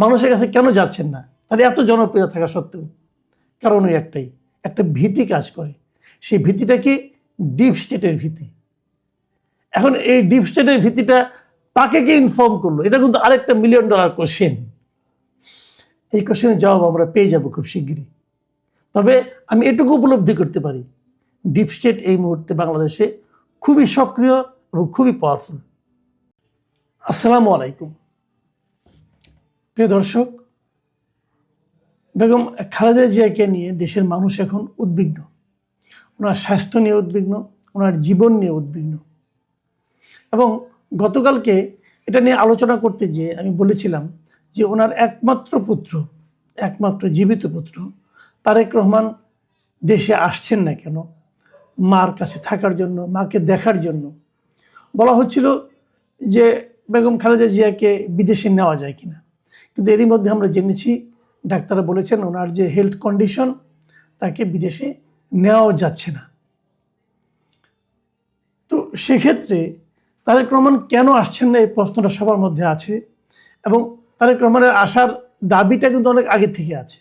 মানুষের কাছে কেন যাচ্ছেন না? তাহলে এত জনপ্রিয় থাকা সত্ত্বেও কারণ ওই একটাই, একটা ভীতি কাজ করে। সেই ভীতিটা কি? ডিপ স্টেটের ভীতি। এখন এই ডিপ স্টেটের ভীতিটা তাকে কে ইনফর্ম করলো? এটা কিন্তু আরেকটা $1 মিলিয়ন কোশ্চেন। এই কোশ্চেনের জবাব আমরা পেয়ে যাব খুব শিগগিরই। তবে আমি এটুকু উপলব্ধি করতে পারি, ডিপ স্টেট এই মুহূর্তে বাংলাদেশে খুবই সক্রিয় এবং খুবই পাওয়ারফুল। আসসালামু আলাইকুম প্রিয় দর্শক, বেগম খালেদা জিয়াকে নিয়ে দেশের মানুষ এখন উদ্বিগ্ন। ওনার স্বাস্থ্য নিয়ে উদ্বিগ্ন, ওনার জীবন নিয়ে উদ্বিগ্ন। এবং গতকালকে এটা নিয়ে আলোচনা করতে গিয়ে আমি বলেছিলাম যে ওনার একমাত্র জীবিত পুত্র তারেক রহমান দেশে আসছেন না কেন? মার কাছে থাকার জন্য, মাকে দেখার জন্য। বলা হচ্ছিল যে বেগম খালেদা জিয়াকে বিদেশে নেওয়া যায় কিনা, কিন্তু এরই মধ্যে আমরা জেনেছি ডাক্তাররা বলেছেন ওনার যে হেলথ কন্ডিশন, তাকে বিদেশে নেওয়াও যাচ্ছে না। তো সেক্ষেত্রে তারেক রহমান কেন আসছেন না, এই প্রশ্নটা সবার মধ্যে আছে। এবং তারেক রহমানের আসার দাবিটা কিন্তু অনেক আগে থেকে আছে,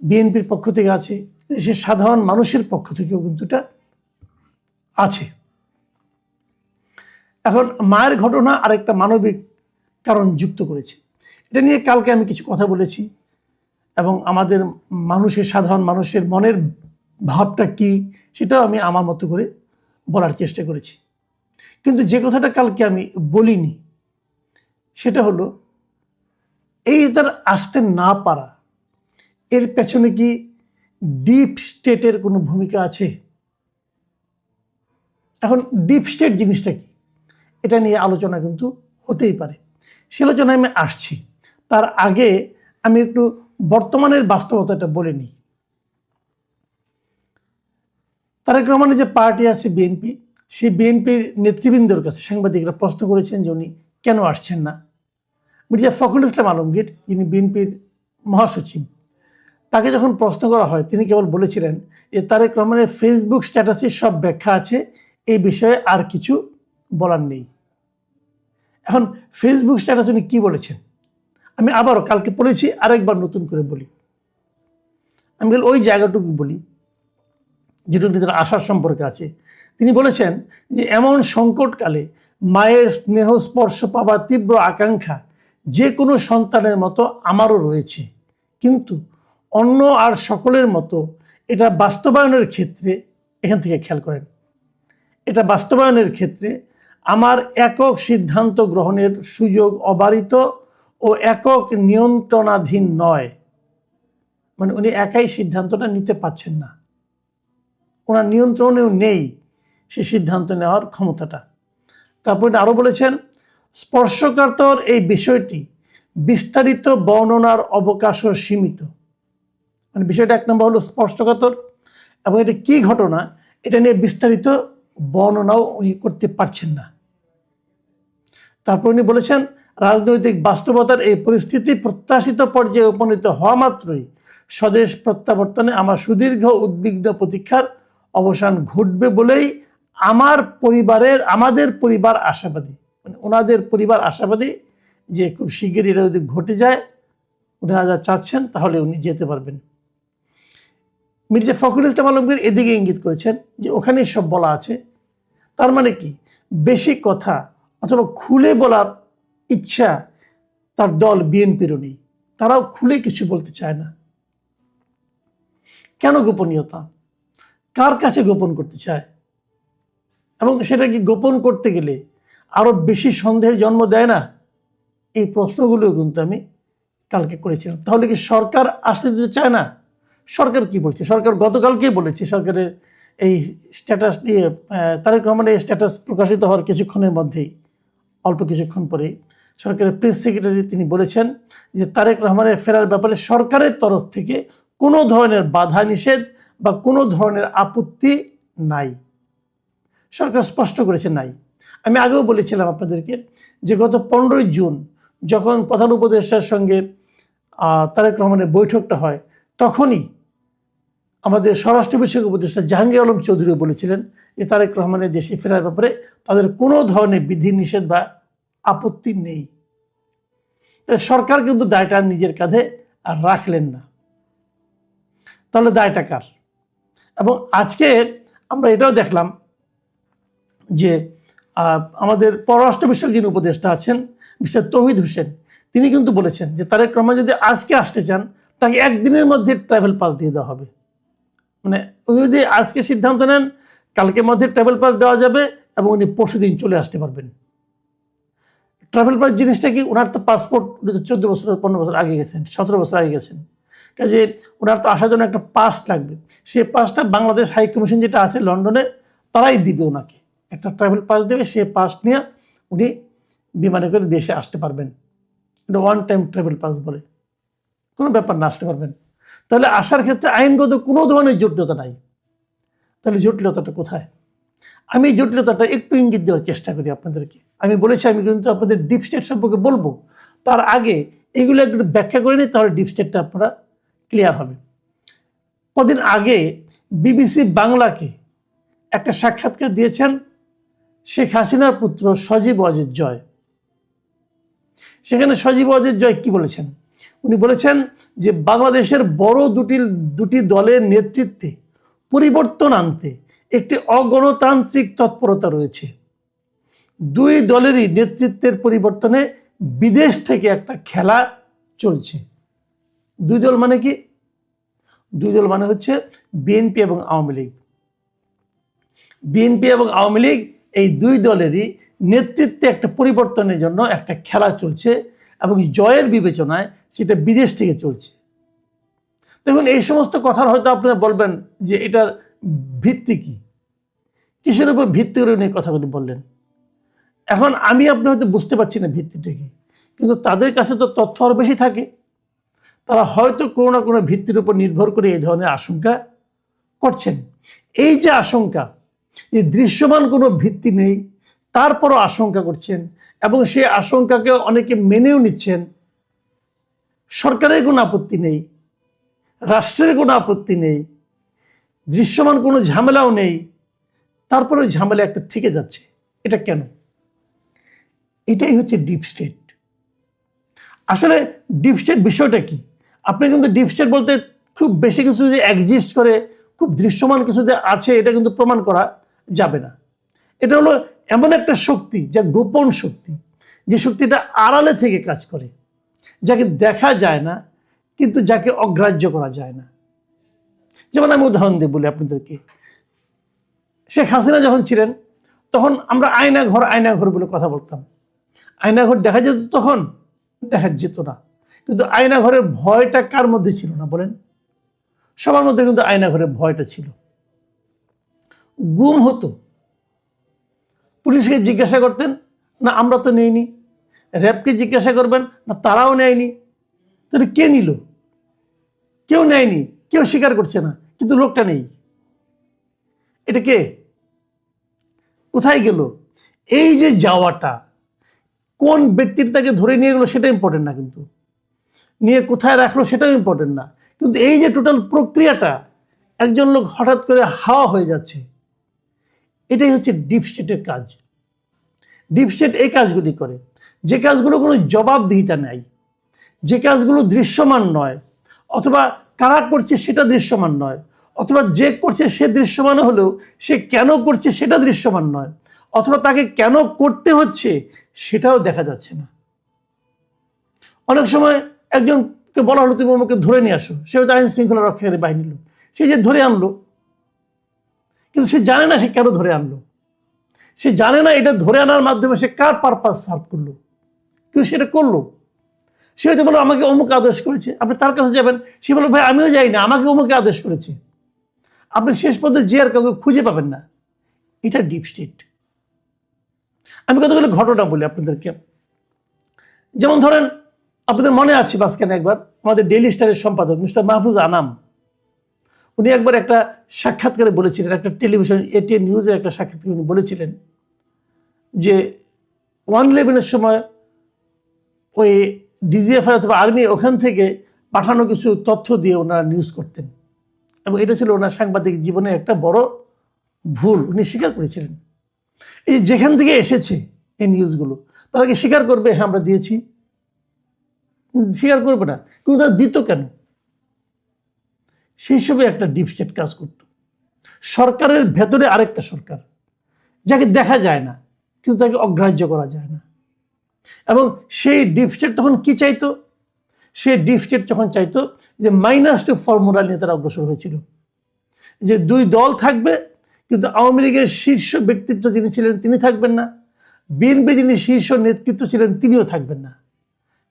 বিএনপির পক্ষ থেকে আছে, দেশের সাধারণ মানুষের পক্ষ থেকেও কিন্তু এটা আছে। এখন মায়ের ঘটনা আরেকটা মানবিক কারণ যুক্ত করেছে। এটা নিয়ে কালকে আমি কিছু কথা বলেছি এবং আমাদের সাধারণ মানুষের মনের ভাবটা কি সেটাও আমি আমার মতো করে বলার চেষ্টা করেছি। কিন্তু যে কথাটা কালকে আমি বলিনি সেটা হলো, এই তার আসতে না পারা, এর পেছনে কি ডিপ স্টেটের কোনো ভূমিকা আছে? এখন ডিপ স্টেট জিনিসটা কি, এটা নিয়ে আলোচনা কিন্তু হতেই পারে। সে আলোচনায় আমি আসছি। তার আগে আমি একটু বর্তমানের বাস্তবতাটা বলে নিই। তারেক রহমানের যে পার্টি আছে বিএনপি, সেই বিএনপির নেতৃবৃন্দর কাছে সাংবাদিকরা প্রশ্ন করেছেন যে উনি কেন আসছেন না। মির্জা ফখরুল ইসলাম আলমগীর, যিনি বিএনপির মহাসচিব, তাকে যখন প্রশ্ন করা হয় তিনি কেবল বলেছিলেন যে তারেক রহমানের ফেসবুক স্ট্যাটাসে সব ব্যাখ্যা আছে, এই বিষয়ে আর কিছু বলার নেই। এখন ফেসবুক স্ট্যাটাস উনি কী বলেছেন আমি আবারও কালকে পড়েছি, আরেকবার নতুন করে বলি। আমি ওই জায়গাটুকু বলি যেটুকু তার আশার সম্পর্কে আছে। তিনি বলেছেন যে এমন সংকটকালে মায়ের স্নেহ স্পর্শ পাবার তীব্র আকাঙ্ক্ষা যে কোনো সন্তানের মতো আমারও রয়েছে, কিন্তু অন্য আর সকলের মতো এটা বাস্তবায়নের ক্ষেত্রে, এখান থেকে খেয়াল করেন, এটা বাস্তবায়নের ক্ষেত্রে আমার একক সিদ্ধান্ত গ্রহণের সুযোগ অবারিত ও একক নিয়ন্ত্রণাধীন নয়। মানে উনি একাই সিদ্ধান্তটা নিতে পারছেন না, ওনার নিয়ন্ত্রণেও নেই সে সিদ্ধান্ত নেওয়ার ক্ষমতাটা। তারপরে আরও বলেছেন, স্পর্শকাতর এই বিষয়টি বিস্তারিত বর্ণনার অবকাশও সীমিত। মানে বিষয়টা এক নম্বর হলো স্পর্শকাতর, এবং এটা কী ঘটনা এটা নিয়ে বিস্তারিত বর্ণনাও উনি করতে পারছেন না। তারপর উনি বলেছেন, রাজনৈতিক বাস্তবতার এই পরিস্থিতি প্রত্যাশিত পর্যায়ে উপনীত হওয়া মাত্রই স্বদেশ প্রত্যাবর্তনে আমার সুদীর্ঘ উদ্বিগ্ন প্রতীক্ষার অবসান ঘটবে বলেই আমাদের পরিবার আশাবাদী। মানে ওনাদের পরিবার আশাবাদী যে খুব শিগগিরই এটা যদি ঘটে যায়, ওনারা যা চাচ্ছেন, তাহলে উনি যেতে পারবেন। মির্জা ফখরুল ইসলাম আলমগীর এদিকে ইঙ্গিত করেছেন যে ওখানেই সব বলা আছে। তার মানে কি, বেশি কথা অথবা খুলে বলার ইচ্ছা তার দল বিএনপিরও নেই, তারাও খুলে কিছু বলতে চায় না। কেন গোপনীয়তা? কার কাছে গোপন করতে চায়? এবং সেটা কি গোপন করতে গেলে আরো বেশি সন্দেহের জন্ম দেয় না? এই প্রশ্নগুলো কিন্তু আমি কালকে করেছিলাম। তাহলে কি সরকার আসতে দিতে চায় না? সরকার কি বলছে? সরকার গতকালকেই বলেছে, সরকারের এই স্ট্যাটাস নিয়ে তারেক রহমানের এই স্ট্যাটাস প্রকাশিত হওয়ার কিছুক্ষণের মধ্যেই, অল্প কিছুক্ষণ পরেই সরকারের প্রেস সেক্রেটারি তিনি বলেছেন যে তারেক রহমানের ফেরার ব্যাপারে সরকারের তরফ থেকে কোনো ধরনের বাধা নিষেধ বা কোনো ধরনের আপত্তি নাই। সরকার স্পষ্ট করেছে নাই। আমি আগেও বলেছিলাম আপনাদেরকে যে গত 15ই জুন যখন প্রধান উপদেষ্টার সঙ্গে তারেক রহমানের বৈঠকটা হয়, তখনই আমাদের স্বরাষ্ট্র বিষয়ক উপদেষ্টা জাহাঙ্গীর আলম চৌধুরী বলেছিলেন যে তারেক রহমানের দেশে ফেরার ব্যাপারে তাদের কোনো ধরনের বিধিনিষেধ বা আপত্তি নেই। তাই সরকার কিন্তু দায়টা নিজের কাঁধে আর রাখলেন না। তাহলে দায়টা কার? এবং আজকে আমরা এটাও দেখলাম যে আমাদের পররাষ্ট্র বিষয়ক যিনি উপদেষ্টা আছেন মিস্টার তৌহিদ হোসেন, তিনি কিন্তু বলেছেন যে তারেক রহমান যদি আজকে আসতে চান তাকে একদিনের মধ্যে ট্রাভেল পাস দিয়ে দেওয়া হবে। মানে উনি যদি আজকে সিদ্ধান্ত নেন কালকের মধ্যে ট্রাভেল পাস দেওয়া যাবে এবং উনি পরশুদিন চলে আসতে পারবেন। ট্রাভেল পাস জিনিসটা কি, ওনার তো পাসপোর্ট 14 বছর 15 বছর আগে গেছেন, 17 বছর আগে গেছেন, কাজে ওনার তো আসার জন্য একটা পাস লাগবে। সেই পাসটা বাংলাদেশ হাই কমিশন যেটা আছে লন্ডনে তারাই দিবে ওনাকে, একটা ট্রাভেল পাস দেবে, সেই পাস নিয়ে উনি বিমানে করে দেশে আসতে পারবেন। এটা ওয়ান টাইম ট্রাভেল পাস বলে, কোনো ব্যাপার না, আসতে পারবেন। তাহলে আসার ক্ষেত্রে আইনগত কোনো ধরনের জটিলতা নাই। তাহলে জটিলতাটা কোথায়? আমি জটিলতাটা একটু ইঙ্গিত দেওয়ার চেষ্টা করি আপনাদেরকে। আমি বলেছি আমি কিন্তু আপনাদের ডিপ স্টেট সম্পর্কে বলবো, তার আগে এগুলো একটু ব্যাখ্যা করে নিই, তাহলে ডিপ স্টেটটা আপনারা ক্লিয়ার হবে। কদিন আগে বিবিসি বাংলাকে একটা সাক্ষাৎকার দিয়েছেন শেখ হাসিনার পুত্র সজীব ওয়াজেদ জয়। সেখানে সজীব ওয়াজেদ জয় কি বলেছেন? উনি বলেছেন যে বাংলাদেশের বড় দুটি দলের নেতৃত্বে পরিবর্তন আনতে একটি অগণতান্ত্রিক তৎপরতা রয়েছে। দুই দলেরই নেতৃত্বের পরিবর্তনে বিদেশ থেকে একটা খেলা চলছে। দুই দল মানে কি? দুই দল মানে হচ্ছে বিএনপি এবং আওয়ামী লীগ। বিএনপি এবং আওয়ামী লীগ এই দুই দলেরই নেতৃত্বে একটা পরিবর্তনের জন্য একটা খেলা চলছে এবং জয়ের বিবেচনায় সেটা বিদেশ থেকে চলছে। দেখুন, এই সমস্ত কথার হয়তো আপনারা বলবেন যে এটার ভিত্তি কি, কিসের উপর ভিত্তি করে উনি কথাগুলি বললেন। এখন আমি আপনি হয়তো বুঝতে পারছি না ভিত্তিটা কি, কিন্তু তাদের কাছে তো তথ্য আরও বেশি থাকে। তারা হয়তো কোনো না কোনো ভিত্তির উপর নির্ভর করে এই ধরনের আশঙ্কা করছেন। এই যে আশঙ্কা, এই দৃশ্যমান কোনো ভিত্তি নেই, তারপরও আশঙ্কা করছেন এবং সেই আশঙ্কাকে অনেকে মেনেও নিচ্ছেন। সরকারের কোনো আপত্তি নেই, রাষ্ট্রের কোনো আপত্তি নেই, দৃশ্যমান কোনো ঝামেলাও নেই, তারপরে ঝামেলা একটা থেকে যাচ্ছে। এটা কেন? এটাই হচ্ছে ডিপ স্টেট। আসলে ডিপ স্টেট বিষয়টা কি? আপনি কিন্তু ডিপ স্টেট বলতে খুব বেশি কিছু যে এক্সিস্ট করে, খুব দৃশ্যমান কিছু যে আছে, এটা কিন্তু প্রমাণ করা যাবে না। এটা হলো এমন একটা শক্তি যা গোপন শক্তি, যে শক্তিটা আড়ালে থেকে কাজ করে, যাকে দেখা যায় না কিন্তু যাকে অগ্রাহ্য করা যায় না। যেমন আমি উদাহরণ দিয়ে বলি আপনাদেরকে, শেখ হাসিনা যখন ছিলেন তখন আমরা আয়নাঘর বলে কথা বলতাম। আয়নাঘর দেখা যেত, তখন দেখা যেত না, কিন্তু আয়নাঘরের ভয়টা কার মধ্যে ছিল না বলেন? সবার মধ্যে কিন্তু আয়নাঘরের ভয়টা ছিল। গুম হতো, পুলিশকে জিজ্ঞাসা করতেন, না আমরা তো নেইনি। র্যাবকে জিজ্ঞাসা করবেন, না তারাও নেয়নি। তাহলে কে নিল? কেউ নেয়নি, কেউ স্বীকার করছে না, কিন্তু লোকটা নেই। এটা কে? কোথায় গেল? এই যে যাওয়াটা, কোন ব্যক্তির তাকে ধরে নিয়ে গেলো সেটা ইম্পর্টেন্ট না, কিন্তু নিয়ে কোথায় রাখলো সেটাও ইম্পর্টেন্ট না, কিন্তু এই যে টোটাল প্রক্রিয়াটা, একজন লোক হঠাৎ করে হাওয়া হয়ে যাচ্ছে, এটাই হচ্ছে ডিপ স্টেটের কাজ। ডিপ স্টেট এই কাজগুলি করে, যে কাজগুলো কোনো জবাবদিহিতা নাই, যে কাজগুলো দৃশ্যমান নয়, অথবা কারা করছে সেটা দৃশ্যমান নয়, অথবা যে করছে সে দৃশ্যমান হলেও সে কেন করছে সেটা দৃশ্যমান নয়, অথবা তাকে কেন করতে হচ্ছে সেটাও দেখা যাচ্ছে না। অনেক সময় একজনকে বলা হলো তুমি আমাকে ধরে নিয়ে আসো, সে হয়তো আইন শৃঙ্খলা রক্ষাকারী বাহিনীর লোক, সে যে ধরে আনলো, কিন্তু সে জানে না সে কেন ধরে আনলো, সে জানে না এটা ধরে আনার মাধ্যমে সে কার পারপাস সার্ভ করলো, কিন্তু সেটা করলো। সে হয়তো বলো আমাকে অমুক আদেশ করেছে, আপনি তার কাছে যাবেন, সে বলো ভাই আমিও যাই না, আমাকে অমুকে আদেশ করেছে। আপনি শেষ পর্যন্ত যে আর কাউকে খুঁজে পাবেন না। এটা ডিপ স্টেট। আমি কতগুলো ঘটনা বলি আপনাদেরকে। যেমন ধরেন, আপনাদের মনে আছে মাঝখানে একবার আমাদের ডেইলি স্টারের সম্পাদক মিস্টার মাহফুজ আনাম, উনি একবার একটা সাক্ষাৎকারে বলেছিলেন, একটা টেলিভিশন এটিএন নিউজের একটা সাক্ষাৎকারে উনি বলেছিলেন যে 1/11 সময় ওই ডিজিএফআই অথবা আর্মি ওখান থেকে পাঠানো কিছু তথ্য দিয়ে ওনারা নিউজ করতেন, এবং এটা ছিল ওনার সাংবাদিক জীবনের একটা বড় ভুল, উনি স্বীকার করেছিলেন। এই যেখান থেকে এসেছে এই নিউজগুলো, তারা কি স্বীকার করবে হ্যাঁ আমরা দিয়েছি? স্বীকার করবে না, কিন্তু তারা দিত কেন? সেই হিসেবে একটা ডিপ স্টেট কাজ করত। সরকারের ভেতরে আরেকটা সরকার, যাকে দেখা যায় না কিন্তু তাকে অগ্রাহ্য করা যায় না। এবং সেই ডিপ স্টেট তখন কি চাইতো? সেই ডিপ স্টেট যখন চাইতো যে -2 ফর্মুলা নিয়ে তারা অগ্রসর হয়েছিল, যে দুই দল থাকবে কিন্তু আওয়ামী লীগের শীর্ষ ব্যক্তিত্ব যিনি ছিলেন তিনি থাকবেন না, বিএনপি যিনি শীর্ষ নেতৃত্ব ছিলেন তিনিও থাকবেন না,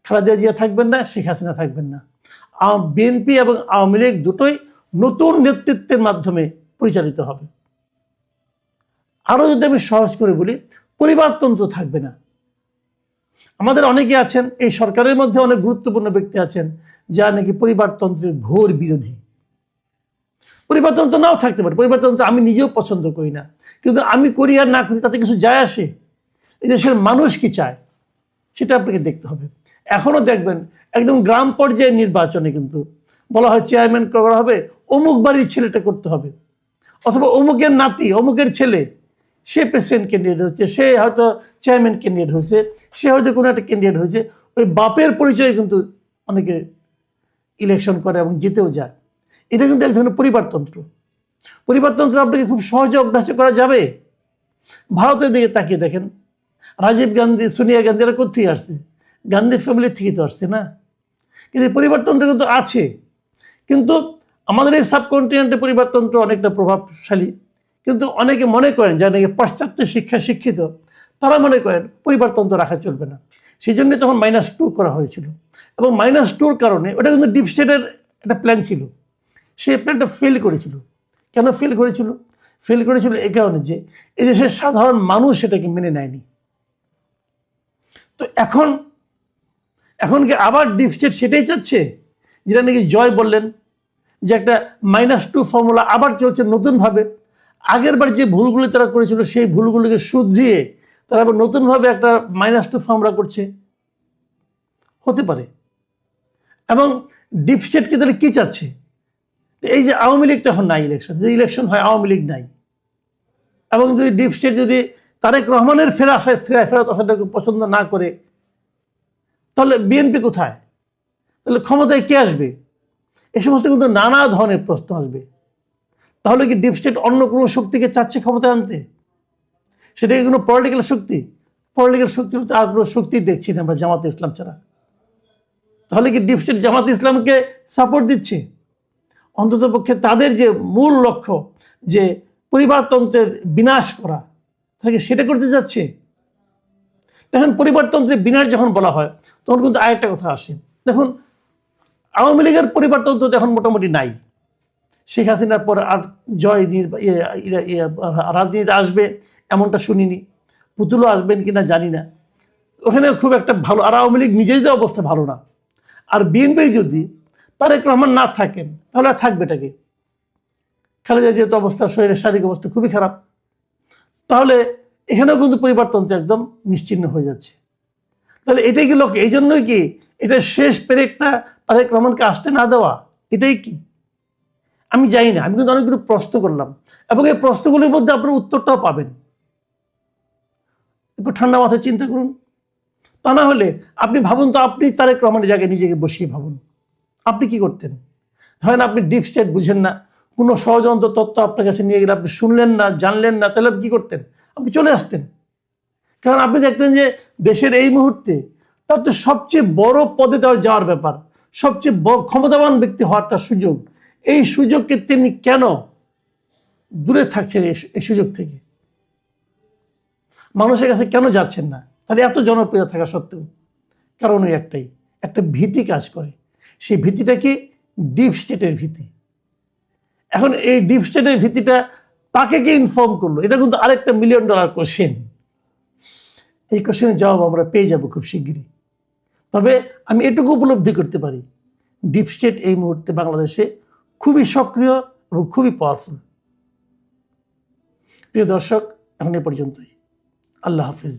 খালেদা জিয়া থাকবেন না, শেখ হাসিনা থাকবেন না। বিএনপি এবং আওয়ামী লীগ দুটোই নতুন নেতৃত্বের মাধ্যমে পরিচালিত হবে। আরও যদি আমি সহজ করে বলি, পরিবারতন্ত্র থাকবে না। আমাদের অনেকে আছেন, এই সরকারের মধ্যে অনেক গুরুত্বপূর্ণ ব্যক্তি আছেন যারা নাকি পরিবারতন্ত্রের ঘোর বিরোধী। পরিবারতন্ত্র নাও থাকতে পারে, পরিবারতন্ত্র আমি নিজেও পছন্দ করি না, কিন্তু আমি করি আর না করি তাতে কিছু যায় আসে? এই দেশের মানুষ কি চায় সেটা আপনাকে দেখতে হবে। এখনো দেখবেন একদম গ্রাম পর্যায়ের নির্বাচনে কিন্তু বলা হয় চেয়ারম্যান করা হবে, অমুক বাড়ির ছেলেটা করতে হবে, অথবা অমুকের নাতি অমুকের ছেলে সে প্রেসিডেন্ট ক্যান্ডিডেট হচ্ছে, সে হয়তো চেয়ারম্যান ক্যান্ডিডেট হয়েছে, সে হয়তো কোনো একটা ক্যান্ডিডেট হয়েছে। ওই বাপের পরিচয়ে কিন্তু অনেকে ইলেকশন করে এবং জিতেও যায়। এটা কিন্তু এক ধরনের পরিবারতন্ত্র। পরিবারতন্ত্র আপনাকে খুব সহজে অভ্যাস করা যাবে। ভারতের দিকে তাকিয়ে দেখেন, রাজীব গান্ধী, সোনিয়া গান্ধী এরা কোথেকে আসছে? গান্ধী ফ্যামিলি থেকে তো আসছে না। কিন্তু পরিবারতন্ত্র কিন্তু আছে, কিন্তু আমাদের এই সাবকন্টিনেন্টে পরিবারতন্ত্র অনেকটা প্রভাবশালী। কিন্তু অনেকে মনে করেন যারা নাকি পাশ্চাত্য শিক্ষায় শিক্ষিত, তারা মনে করেন পরিবারতন্ত্র রাখা চলবে না। সেই জন্য তখন -2 করা হয়েছিল, এবং -2 কারণে ওটা কিন্তু ডিপ স্টেটের একটা প্ল্যান ছিল। সেই প্ল্যানটা ফেল করেছিল। কেন ফেল করেছিল? ফেল করেছিল এই কারণে যে এদেশের সাধারণ মানুষ সেটাকে মেনে নেয়নি। তো এখন কি আবার ডিপ স্টেট সেটাই চাচ্ছে, যেটা নাকি জয় বললেন যে একটা -2 ফর্মুলা আবার চলছে নতুনভাবে। আগের বার যে ভুলগুলি তারা করেছিল সেই ভুলগুলিকে শুধরিয়ে তারা আবার নতুনভাবে একটা -2 ফর্মুলা করছে, হতে পারে। এবং ডিপ স্টেটকে তাহলে কি চাচ্ছে? এই যে আওয়ামী লীগ তো এখন নাই, যদি ইলেকশন হয় আওয়ামী লীগ নাই, এবং যদি ডিপ স্টেট যদি তারেক রহমানের ফেরত আসাটাকে পছন্দ না করে, তাহলে বিএনপি কোথায়? তাহলে ক্ষমতায় কে আসবে? এ সমস্ত কিন্তু নানা ধরনের প্রশ্ন আসবে। তাহলে কি ডিপ স্টেট অন্য কোনো শক্তিকে চাচ্ছে ক্ষমতায় আনতে? সেটা কি কোনো পলিটিক্যাল শক্তি? পলিটিক্যাল শক্তি হচ্ছে আর কোনো শক্তি দেখছি না আমরা জামাতে ইসলাম ছাড়া। তাহলে কি ডিপ স্টেট জামাতে ইসলামকে সাপোর্ট দিচ্ছে? অন্তত পক্ষে তাদের যে মূল লক্ষ্য যে পরিবারতন্ত্রের বিনাশ করা, তাকে সেটা করতে যাচ্ছে। দেখুন, পরিবারতন্ত্রের বিনাশ যখন বলা হয় তখন কিন্তু আরেকটা কথা আসে। দেখুন, আওয়ামী লীগের পরিবারতন্ত্র তো এখন মোটামুটি নাই। শেখ হাসিনার পর আর জয় রাজনীতিতে আসবে এমনটা শুনিনি, পুতুলও আসবেন কিনা জানি না। ওখানে খুব একটা ভালো, আর আওয়ামী লীগ নিজেরই অবস্থা ভালো না। আর বিএনপির যদি তারেক রহমান না থাকেন তাহলে আর থাকবেটাকে? খালেদা যেহেতু অবস্থা, শরীরের শারীরিক অবস্থা খুবই খারাপ, তাহলে এখানেও কিন্তু পরিবারতন্ত্র একদম নিশ্চিহ্ন হয়ে যাচ্ছে। তাহলে এটাই কি লোক? এই জন্যই কি এটা শেষ পেরেকটা তারেক রহমানকে আসতে না দেওয়া? এটাই কি? আমি জানি না। আমি কিন্তু অনেকগুলো প্রশ্ন করলাম, এবং এই প্রশ্নগুলির মধ্যে আপনার উত্তরটাও পাবেন। একটু ঠান্ডা মাথায় চিন্তা করুন। তা না হলে আপনি ভাবুন তো, আপনি তারেক রহমানের জায়গায় নিজেকে বসিয়ে ভাবুন, আপনি কি করতেন? ধরেন আপনি ডিপ স্টেট বুঝেন না, কোনো ষড়যন্ত্র তত্ত্ব আপনার কাছে নিয়ে গেলে আপনি শুনলেন না, জানলেন না, তাহলে আপনি কী করতেন? আপনি চলে আসতেন। কারণ আপনি দেখতেন যে দেশের এই মুহূর্তে তার তো সবচেয়ে বড় পদে তার যাওয়ার ব্যাপার, সবচেয়ে ক্ষমতাবান ব্যক্তি হওয়ার তার সুযোগ। এই সুযোগকে তিনি কেন দূরে থাকছেন? এই সুযোগ থেকে মানুষের কাছে কেন যাচ্ছেন না? তাহলে এত জনপ্রিয় থাকা সত্ত্বেও কারণ ওই একটাই, একটা ভীতি কাজ করে। সেই ভীতিটা কি? ডিপ স্টেটের ভীতি। এখন এই ডিপ স্টেটের ভীতিটা তাকে কে ইনফর্ম করলো? এটা কিন্তু আরেকটা $1 মিলিয়ন কোশ্চেন। এই কোশ্চেনের জবাব আমরা পেয়ে যাব খুব শিগগিরই। তবে আমি এটুকু উপলব্ধি করতে পারি, ডিপ স্টেট এই মুহূর্তে বাংলাদেশে খুবই সক্রিয় এবং খুবই পাওয়ারফুল। প্রিয় দর্শক, এখন এ পর্যন্তই। আল্লাহ হাফিজ।